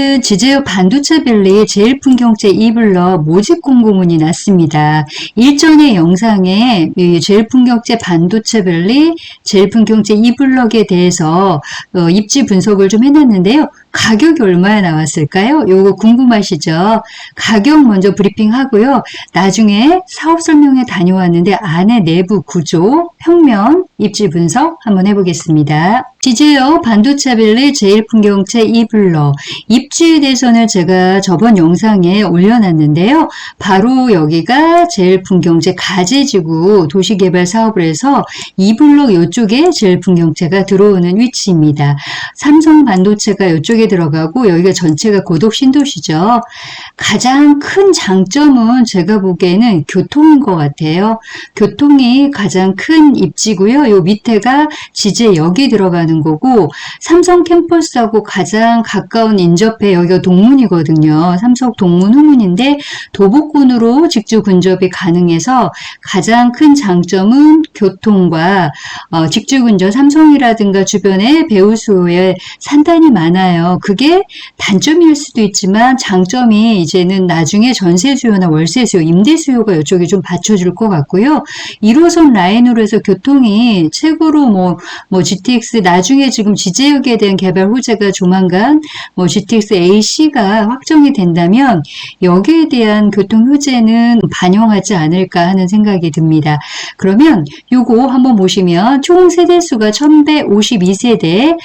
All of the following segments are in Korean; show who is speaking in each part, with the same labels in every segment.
Speaker 1: 오늘은 지제어 반도체밸리 제일풍경채 이블러 모집 공고문이 났습니다. 일전의 영상에 이 제일풍경채 반도체밸리 제일풍경채 이블럭에 대해서 입지 분석을 좀 해놨는데요. 가격이 얼마에 나왔을까요? 요거 궁금하시죠? 가격 먼저 브리핑 하고요. 나중에 사업 설명회 다녀왔는데 안에 내부 구조, 평면, 입지 분석 한번 해보겠습니다. 지제어 반도체밸리 제일풍경채 이블러 입지에 대해서는 제가 저번 영상에 올려놨는데요. 바로 여기가 제일풍경채 가제지구 도시개발 사업을 해서 이블럭 이쪽에 제일풍경채가 들어오는 위치입니다. 삼성반도체가 이쪽에 들어가고 여기가 전체가 고독 신도시죠. 가장 큰 장점은 제가 보기에는 교통인 것 같아요. 교통이 가장 큰 입지고요. 요 밑에가 지제역이 들어가는 거고 삼성 캠퍼스하고 가장 가까운 인접해 여기가 동문이거든요. 삼성 동문 후문인데 도보권으로 직주 근접이 가능해서 가장 큰 장점은 교통과 직주 근접 삼성이라든가 주변에 배우 수요에 산단이 많아요. 그게 단점일 수도 있지만 장점이 이제는 나중에 전세 수요나 월세 수요, 임대 수요가 이쪽에 좀 받쳐줄 것 같고요. 1호선 라인으로 해서 교통이 최고로 뭐 GTX 나중에 지금 지제역에 대한 개발 호재가 조만간 GTX AC가 확정이 된다면 여기에 대한 교통 호재는 반영하지 않을까 하는 생각이 듭니다. 그러면 요거 한번 보시면 총 세대수가 1152세대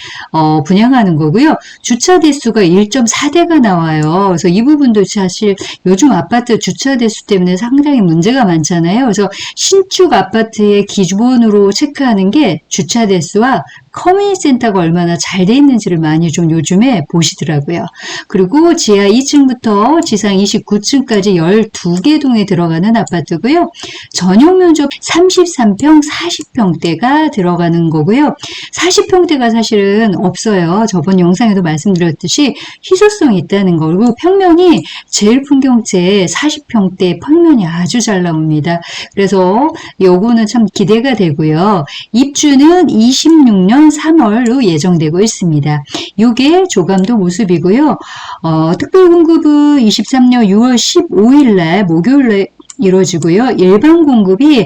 Speaker 1: 분양하는 거고요. 주차 대수가 1.4대가 나와요. 그래서 이 부분도 사실 요즘 아파트 주차 대수 때문에 상당히 문제가 많잖아요. 그래서 신축 아파트의 기본으로 체크하는 게 주차 대수와 커뮤니티 센터가 얼마나 잘 돼 있는지를 많이 좀 요즘에 보시더라고요. 그리고 지하 2층부터 지상 29층까지 12개 동에 들어가는 아파트고요. 전용 면적 33평, 40평대가 들어가는 거고요. 40평대가 사실은 없어요. 저번 영상에도 말씀드렸듯이 희소성이 있다는 거. 그리고 평면이 제일풍경채 40평대 평면이 아주 잘 나옵니다. 그래서 요거는 참 기대가 되고요. 입주는 26년 3월로 예정되고 있습니다. 이게 조감도 모습이고요. 특별공급은 23년 6월 15일 날 목요일에 이루어지고요. 일반 공급이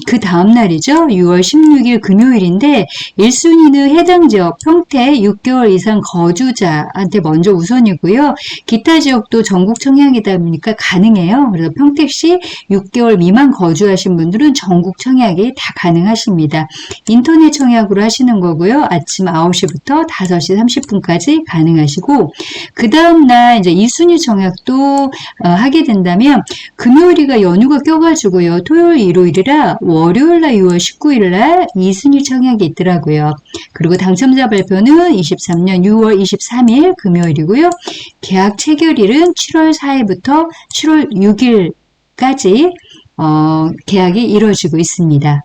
Speaker 1: 그 다음 날이죠. 6월 16일 금요일인데 1순위는 해당 지역 평택 6개월 이상 거주자한테 먼저 우선이고요. 기타 지역도 전국 청약이다 보니까 가능해요. 그래서 평택시 6개월 미만 거주하신 분들은 전국 청약이 다 가능하십니다. 인터넷 청약으로 하시는 거고요. 아침 9시부터 5시 30분까지 가능하시고 그 다음 날 이제 2순위 청약도 하게 된다면 금요일이가 연휴가 껴가지고요. 토요일, 일요일이라 월요일날 6월 19일날 2순위 청약이 있더라고요. 그리고 당첨자 발표는 23년 6월 23일 금요일이고요. 계약 체결일은 7월 4일부터 7월 6일까지 계약이 이루어지고 있습니다.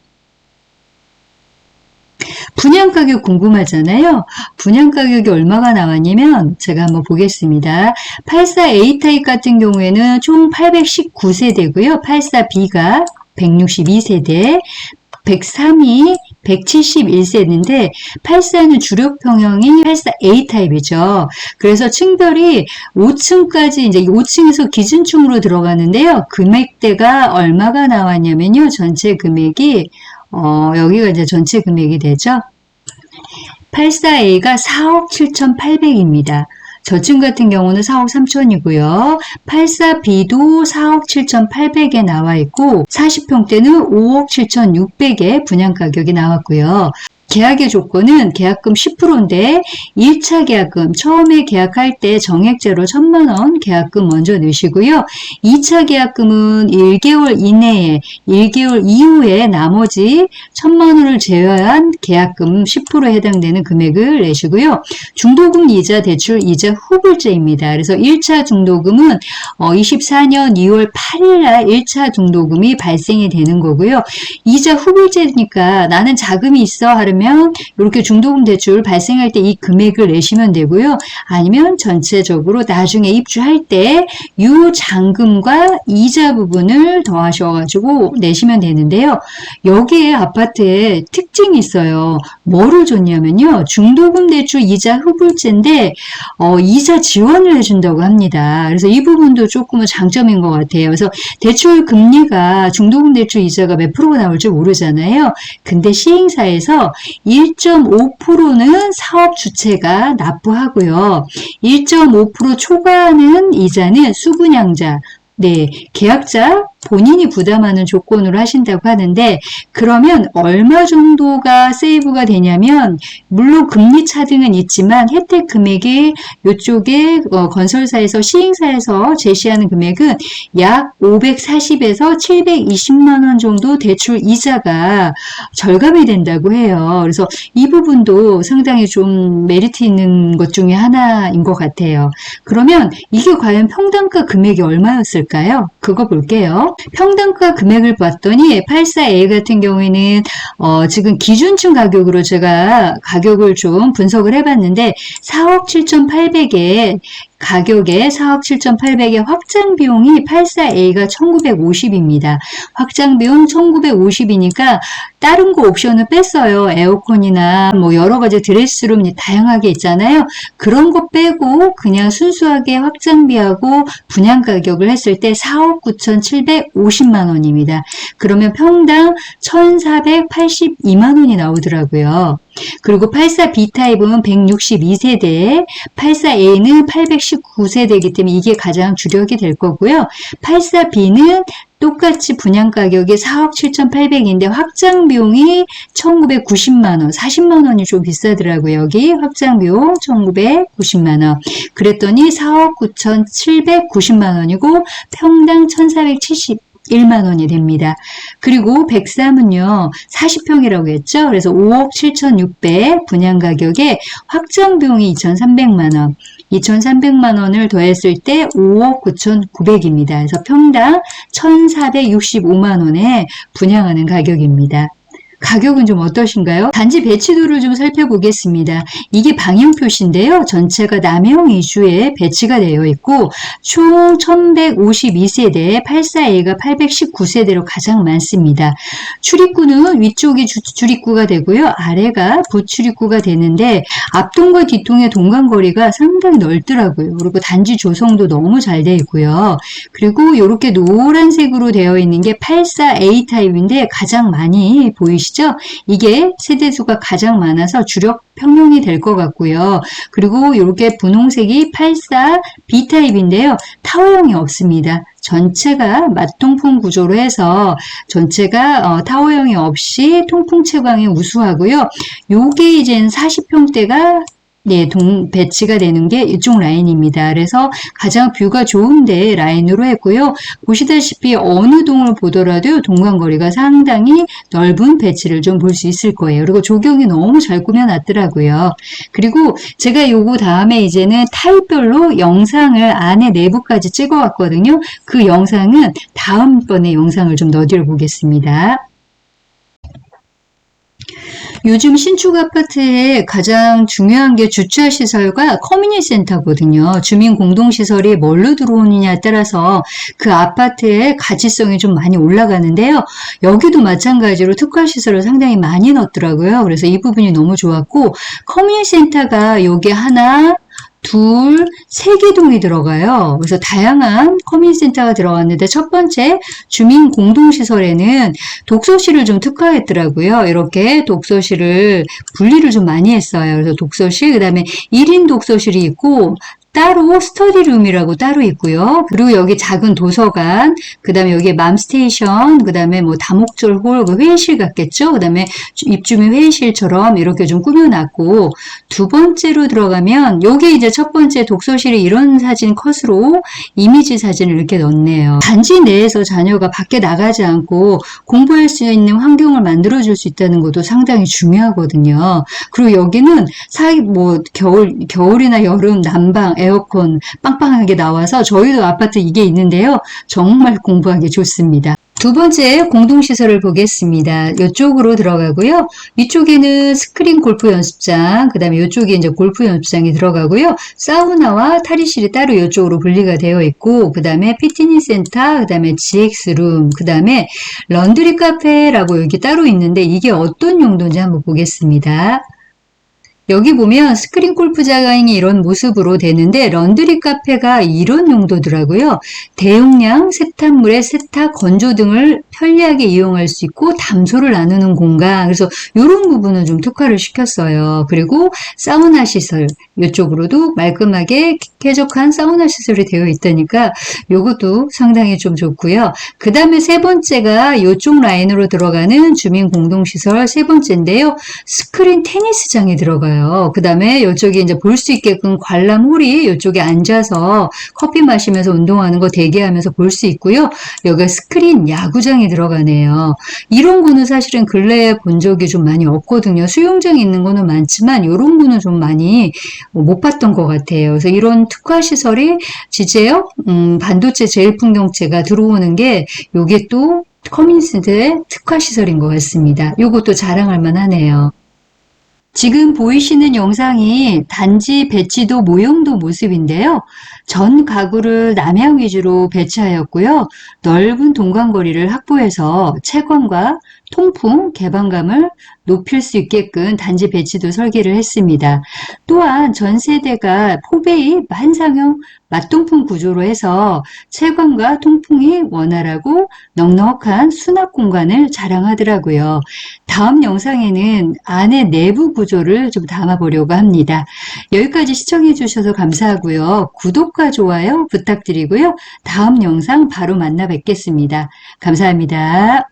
Speaker 1: 분양가격 궁금하잖아요. 분양가격이 얼마가 나왔냐면 제가 한번 보겠습니다. 84A 타입 같은 경우에는 총 819세대고요. 84B가 162세대, 103이 171세대인데 84는 주력 평형이 84A 타입이죠. 그래서 층별이 5층까지 이제 5층에서 기준층으로 들어가는데요. 금액대가 얼마가 나왔냐면요. 전체 금액이 여기가 이제 전체 금액이 되죠. 84A가 4억 7,800입니다. 저층 같은 경우는 4억 3천이고요. 84B도 4억 7,800에 나와 있고 40평대는 5억 7,600에 분양가격이 나왔고요. 계약의 조건은 계약금 10%인데 1차 계약금 처음에 계약할 때 정액제로 1,000만원 계약금 먼저 내시고요. 2차 계약금은 1개월 이내에 1개월 이후에 나머지 1,000만원을 제외한 계약금 10%에 해당되는 금액을 내시고요. 중도금 이자 대출 이자 후불제입니다. 그래서 1차 중도금은 24년 2월 8일 날 1차 중도금이 발생이 되는 거고요. 이자 후불제니까 나는 자금이 있어 하려면 이렇게 중도금 대출 발생할 때 이 금액을 내시면 되고요. 아니면 전체적으로 나중에 입주할 때 유잔금과 이자 부분을 더하셔가지고 내시면 되는데요. 여기에 아파트에 특히 특징이 있어요. 뭐를 줬냐면요. 중도금 대출 이자 흡을제인데 이자 지원을 해준다고 합니다. 그래서 이 부분도 조금은 장점인 것 같아요. 그래서 대출 금리가 중도금 대출 이자가 몇 프로가 나올지 모르잖아요. 근데 시행사에서 1.5%는 사업 주체가 납부하고요. 1.5% 초과하는 이자는 수분양자, 네, 계약자 본인이 부담하는 조건으로 하신다고 하는데, 그러면 얼마 정도가 세이브가 되냐면, 물론 금리 차등은 있지만 혜택 금액이 이쪽에 건설사에서 시행사에서 제시하는 금액은 약 540에서 720만 원 정도 대출 이자가 절감이 된다고 해요. 그래서 이 부분도 상당히 좀 메리트 있는 것 중에 하나인 것 같아요. 그러면 이게 과연 평당가 금액이 얼마였을까요? 그거 볼게요. 평당가 금액을 봤더니 84A 같은 경우에는 지금 기준층 가격으로 제가 가격을 좀 분석을 해봤는데 4억 7,800에 가격에 4억 7,800의 확장 비용이 84A가 1,950입니다. 확장 비용 1,950이니까 다른 거 옵션을 뺐어요. 에어컨이나 뭐 여러 가지 드레스룸 다양하게 있잖아요. 그런 거 빼고 그냥 순수하게 확장비하고 분양 가격을 했을 때 4억 9,750만 원입니다. 그러면 평당 1,482만 원이 나오더라고요. 그리고 84B타입은 162세대, 84A는 819세대이기 때문에 이게 가장 주력이 될 거고요. 84B는 똑같이 분양 가격이 4억 7,800인데 확장 비용이 1,990만 원, 40만 원이 좀 비싸더라고요. 여기 확장 비용 1,990만 원. 그랬더니 4억 9,790만 원이고 평당 1,471만 원이 됩니다. 그리고 103은요, 40평이라고 했죠? 그래서 5억 7,600 분양 가격에 확장 비용이 2,300만 원. 2,300만 원을 더했을 때 5억 9,900입니다. 그래서 평당 1,465만 원에 분양하는 가격입니다. 가격은 좀 어떠신가요? 단지 배치도를 좀 살펴보겠습니다. 이게 방향표시인데요. 전체가 남형 위주에 배치가 되어 있고 총 1152세대, 84A가 819세대로 가장 많습니다. 출입구는 위쪽이 출입구가 되고요. 아래가 부출입구가 되는데 앞동과 뒷동의 동간거리가 상당히 넓더라고요. 그리고 단지 조성도 너무 잘 되어 있고요. 그리고 이렇게 노란색으로 되어 있는 게 84A 타입인데 가장 많이 보이시죠? 이게 세대수가 가장 많아서 주력 평형이 될 것 같고요. 그리고 이렇게 분홍색이 84B 타입인데요. 타워형이 없습니다. 전체가 맞통풍 구조로 해서 전체가 타워형이 없이 통풍 채광이 우수하고요. 요게 이제는 40평대가 네, 배치가 되는 게 이쪽 라인입니다. 그래서 가장 뷰가 좋은데 라인으로 했고요. 보시다시피 어느 동을 보더라도 동간거리가 상당히 넓은 배치를 좀 볼 수 있을 거예요. 그리고 조경이 너무 잘 꾸며놨더라고요. 그리고 제가 요거 다음에 이제는 타입별로 영상을 안에 내부까지 찍어왔거든요. 그 영상은 다음번에 영상을 좀 넣어드려 보겠습니다. 요즘 신축 아파트에 가장 중요한 게 주차시설과 커뮤니티 센터거든요. 주민 공동시설이 뭘로 들어오느냐에 따라서 그 아파트의 가치성이 좀 많이 올라가는데요. 여기도 마찬가지로 특화시설을 상당히 많이 넣었더라고요. 그래서 이 부분이 너무 좋았고 커뮤니티 센터가 여기 하나, 둘, 세 개 동이 들어가요. 그래서 다양한 커뮤니티 센터가 들어갔는데 첫 번째 주민 공동시설에는 독서실을 좀 특화했더라고요. 이렇게 독서실을 분리를 좀 많이 했어요. 그래서 독서실, 그 다음에 1인 독서실이 있고 따로 스터디룸이라고 따로 있고요. 그리고 여기 작은 도서관, 그 다음에 여기 맘스테이션, 그 다음에 뭐 다목적 홀, 회의실 같겠죠? 그 다음에 입주민 회의실처럼 이렇게 좀 꾸며놨고, 두 번째로 들어가면, 여기 이제 첫 번째 독서실이 이런 사진 컷으로 이미지 사진을 이렇게 넣었네요. 단지 내에서 자녀가 밖에 나가지 않고 공부할 수 있는 환경을 만들어줄 수 있다는 것도 상당히 중요하거든요. 그리고 여기는 겨울이나 여름 난방, 에어컨 빵빵하게 나와서 저희도 아파트 이게 있는데요. 정말 공부하기 좋습니다. 두 번째 공동시설을 보겠습니다. 이쪽으로 들어가고요. 이쪽에는 스크린 골프 연습장, 그 다음에 이쪽에 이제 골프 연습장이 들어가고요. 사우나와 탈의실이 따로 이쪽으로 분리가 되어 있고, 그 다음에 피트니스 센터, 그 다음에 GX룸, 그 다음에 런드리 카페라고 여기 따로 있는데 이게 어떤 용도인지 한번 보겠습니다. 여기 보면 스크린 골프장이 이런 모습으로 되는데 런드리 카페가 이런 용도더라고요. 대용량 세탁물의 세탁, 건조 등을 편리하게 이용할 수 있고 담소를 나누는 공간. 그래서 이런 부분을 좀 특화를 시켰어요. 그리고 사우나 시설 이쪽으로도 말끔하게 쾌적한 사우나 시설이 되어 있다니까 이것도 상당히 좀 좋고요. 그 다음에 세 번째가 이쪽 라인으로 들어가는 주민 공동시설 세 번째인데요. 스크린 테니스장이 들어가요. 그 다음에 이쪽에 이제 볼 수 있게끔 관람홀이 이쪽에 앉아서 커피 마시면서 운동하는 거 대기하면서 볼 수 있고요. 여기가 스크린 야구장이 들어가네요. 이런 거는 사실은 근래에 본 적이 좀 많이 없거든요. 수영장이 있는 거는 많지만 이런 거는 좀 많이 못 봤던 것 같아요. 그래서 이런 특화 시설이 지제역, 반도체 제일풍경체가 들어오는 게 요게 또 커뮤니티의 특화 시설인 것 같습니다. 요것도 자랑할 만하네요. 지금 보이시는 영상이 단지 배치도 모형도 모습인데요. 전 가구를 남향 위주로 배치하였고요. 넓은 동간거리를 확보해서 채광과 통풍, 개방감을 높일 수 있게끔 단지 배치도 설계를 했습니다. 또한 전 세대가 포베이 한상형 맞통풍 구조로 해서 채광과 통풍이 원활하고 넉넉한 수납 공간을 자랑하더라고요. 다음 영상에는 안의 내부 구조를 좀 담아보려고 합니다. 여기까지 시청해 주셔서 감사하고요. 구독과 좋아요 부탁드리고요. 다음 영상 바로 만나 뵙겠습니다. 감사합니다.